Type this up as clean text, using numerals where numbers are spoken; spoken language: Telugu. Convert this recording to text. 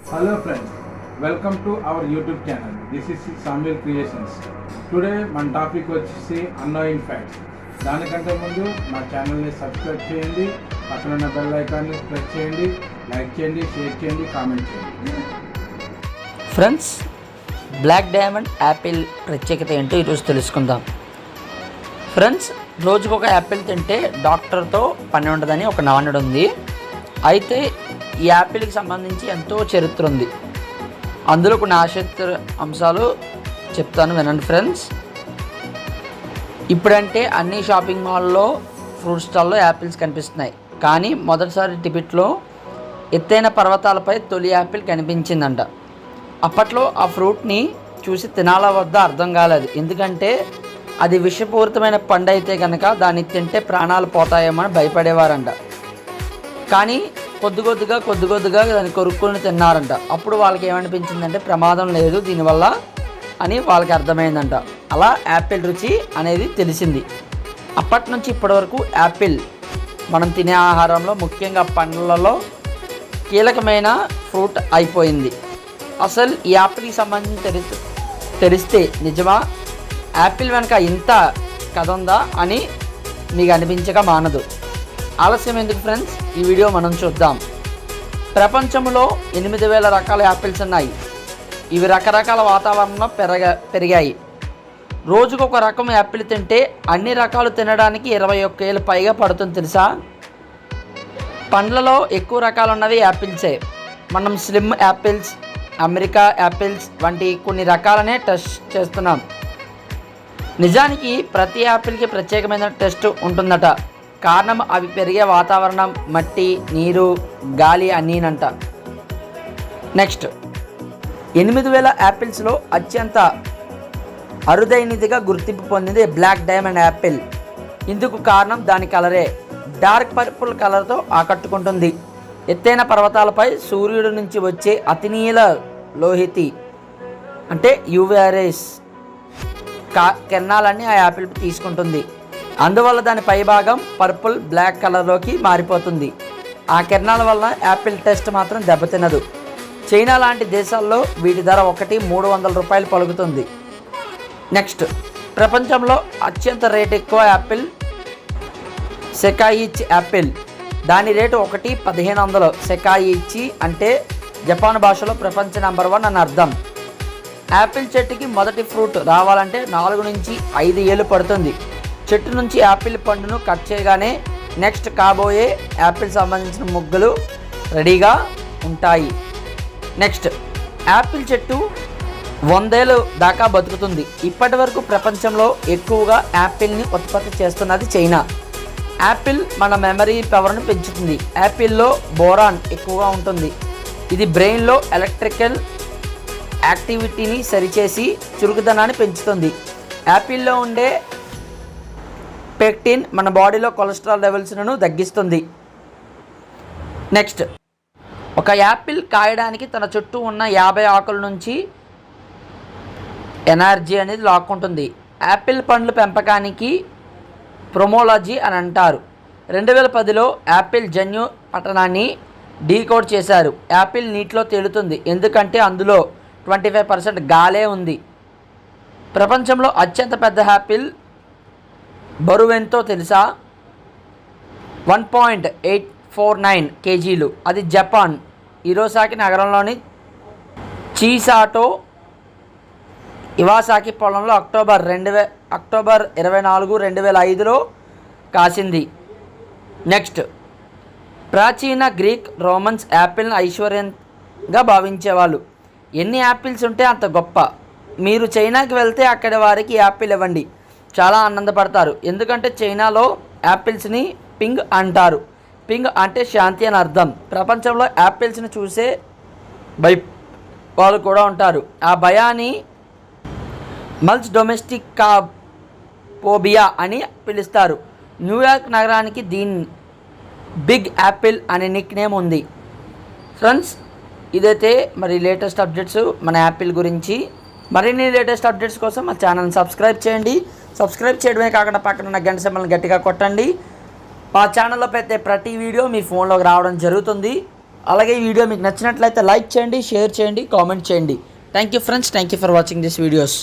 Hello friends, welcome to our YouTube channel. This is Samuel Creations. Today మన టాపిక్ వచ్చేసి అన్నోయింగ్ ఫ్యాక్ట్స్. దానికంటే ముందు మా ఛానల్ని సబ్స్క్రైబ్ చేయండి, పక్కన ఉన్న బెల్ ఐకాన్ని ప్రెస్ చేయండి, లైక్ చేయండి, షేర్ చేయండి, కామెంట్ చేయండి. ఫ్రెండ్స్, బ్లాక్ డైమండ్ యాపిల్ ప్రత్యేకత ఏంటో ఈరోజు తెలుసుకుందాం. ఫ్రెండ్స్, రోజుకొక యాపిల్ తింటే డాక్టర్తో పని ఉండదని ఒక నానుడు ఉంది. అయితే ఈ యాపిల్కి సంబంధించి ఎంతో చరిత్ర ఉంది. అందులో కొన్ని ఆసక్తికర అంశాలు చెప్తాను, వినండి ఫ్రెండ్స్. ఇప్పుడంటే అన్ని షాపింగ్ మాల్లో, ఫ్రూట్ స్టాల్లో యాపిల్స్ కనిపిస్తున్నాయి. కానీ మొదటిసారి టిబెట్లో ఎత్తైన పర్వతాలపై తొలి యాపిల్ కనిపించిందంట. అప్పట్లో ఆ ఫ్రూట్ని చూసి తినాలా వద్దా అర్థం కాలేదు. ఎందుకంటే అది విషపూరితమైన పండు అయితే కనుక దాన్ని తింటే ప్రాణాలు పోతాయేమో అని భయపడేవారంట. కానీ కొద్ది కొద్దిగా దాన్ని కొరుక్కుని తిన్నారంట. అప్పుడు వాళ్ళకి ఏమనిపించిందంటే ప్రమాదం లేదు దీనివల్ల అని వాళ్ళకి అర్థమైందంట. అలా యాపిల్ రుచి అనేది తెలిసింది. అప్పటి నుంచి ఇప్పటి వరకు యాపిల్ మనం తినే ఆహారంలో, ముఖ్యంగా పండ్లలో కీలకమైన ఫ్రూట్ అయిపోయింది. అసలు ఈ యాపిల్కి సంబంధించి తెలిస్తే నిజమా, యాపిల్ వెనక ఇంత కథ ఉందా అని మీకు అనిపించక మానదు. ఆలస్యం ఎందుకు ఫ్రెండ్స్, ఈ వీడియో మనం చూద్దాం. ప్రపంచంలో 8,000 రకాల యాపిల్స్ ఉన్నాయి. ఇవి రకరకాల వాతావరణంలో పెరిగాయి. రోజుకొక రకం యాపిల్ తింటే అన్ని రకాలు తినడానికి 21 ఏళ్ళు పైగా పడుతుంది తెలుసా. పండ్లలో ఎక్కువ రకాలు ఉన్నవి యాపిల్సే. మనం స్లిమ్ యాపిల్స్, అమెరికా యాపిల్స్ వంటి కొన్ని రకాలనే టెస్ట్ చేస్తున్నాం. నిజానికి ప్రతి యాపిల్కి ప్రత్యేకమైన టెస్ట్ ఉంటుందట. కారణం అవి పెరిగే వాతావరణం, మట్టి, నీరు, గాలి అన్నీనంట. నెక్స్ట్, 8,000 యాపిల్స్లో అత్యంత అరుదైనదిగా గుర్తింపు పొందింది బ్లాక్ డైమండ్ యాపిల్. ఇందుకు కారణం దాని కలరే. డార్క్ పర్పుల్ కలర్తో ఆకట్టుకుంటుంది. ఎత్తైన పర్వతాలపై సూర్యుడి నుంచి వచ్చే అతినీల లోహితి అంటే యూవీరేస్ కిరణాలన్నీ ఆ యాపిల్ తీసుకుంటుంది. అందువల్ల దాని పైభాగం పర్పుల్, బ్లాక్ కలర్లోకి మారిపోతుంది. ఆ కిరణాల వల్ల యాపిల్ టేస్ట్ మాత్రం దెబ్బతినదు. చైనా లాంటి దేశాల్లో వీటి ధర 300 రూపాయలు పలుకుతుంది. నెక్స్ట్, ప్రపంచంలో అత్యంత రేటు ఎక్కువ యాపిల్ సెకాయిచి యాపిల్. దాని రేటు 1,1500. సెకాయిచి అంటే జపాన్ భాషలో ప్రపంచ నెంబర్ 1 అని అర్థం. యాపిల్ చెట్టుకి మొదటి ఫ్రూట్ రావాలంటే 4 నుంచి 5 ఏళ్ళు పడుతుంది. చెట్టు నుంచి యాపిల్ పండును కట్ చేయగానే నెక్స్ట్ కాబోయే యాపిల్ సంబంధించిన ముగ్గులు రెడీగా ఉంటాయి. నెక్స్ట్, యాపిల్ చెట్టు 100 ఏళ్ళు దాకా బతుకుతుంది. ఇప్పటి వరకు ప్రపంచంలో ఎక్కువగా యాపిల్ని ఉత్పత్తి చేస్తున్నది చైనా. యాపిల్ మన మెమరీ పవర్ను పెంచుతుంది. యాపిల్లో బోరాన్ ఎక్కువగా ఉంటుంది. ఇది బ్రెయిన్లో ఎలక్ట్రికల్ యాక్టివిటీని సరిచేసి చురుకుదనాన్ని పెంచుతుంది. యాపిల్లో ఉండే పెక్టిన్ మన బాడీలో కొలెస్ట్రాల్ లెవెల్స్ను తగ్గిస్తుంది. నెక్స్ట్, ఒక యాపిల్ కాయడానికి తన చుట్టూ ఉన్న 50 ఆకుల నుంచి ఎనర్జీ అనేది లాక్కుంటుంది. యాపిల్ పండ్ల పెంపకానికి ప్రొమోలాజీ అని అంటారు. 2010లో యాపిల్ జన్యు పఠనాన్ని డీకోడ్ చేశారు. యాపిల్ నీటిలో తేలుతుంది ఎందుకంటే అందులో 25% గాలే ఉంది. ప్రపంచంలో అత్యంత పెద్ద యాపిల్ బరువెంతో తెలుసా? 1.849 kgs. అది జపాన్ ఇరోసాకి నగరంలోని చీసాటో ఇవాసాకి పొలంలో అక్టోబర్ 24, 2005లో కాసింది. నెక్స్ట్, ప్రాచీన గ్రీక్, రోమన్స్ యాపిల్ని ఐశ్వర్యంగా భావించేవాళ్ళు. ఎన్ని యాపిల్స్ ఉంటే అంత గొప్ప. మీరు చైనాకి వెళ్తే అక్కడ వారికి యాపిల్ ఇవ్వండి, చాలా ఆనందపడతారు. ఎందుకంటే చైనాలో యాపిల్స్ని పింగ్ అంటారు. పింగ్ అంటే శాంతి అని అర్థం. ప్రపంచంలో యాపిల్స్ని చూసే వాళ్ళు కూడా ఉంటారు. ఆ భయాన్ని మల్స్ డొమెస్టికా పోబియా అని పిలుస్తారు. న్యూయార్క్ నగరానికి దీని బిగ్ యాపిల్ అనే నిక్ నేమ్ ఉంది. ఫ్రెండ్స్, ఇదైతే మరి లేటెస్ట్ అప్డేట్స్ మన యాపిల్ గురించి. మరిన్ని లేటెస్ట్ అప్డేట్స్ కోసం మా ఛానల్ని సబ్స్క్రైబ్ చేయండి. సబ్స్క్రైబ్ చేయడమే కాకుండా పక్కన ఉన్న గంట సింబల్ని గట్టిగా కొట్టండి. మా ఛానల్లో పెట్టే ప్రతి వీడియో మీ ఫోన్లోకి రావడం జరుగుతుంది. అలాగే ఈ వీడియో మీకు నచ్చినట్లయితే లైక్ చేయండి, షేర్ చేయండి, కామెంట్ చేయండి. Thank you friends, thank you for watching this videos.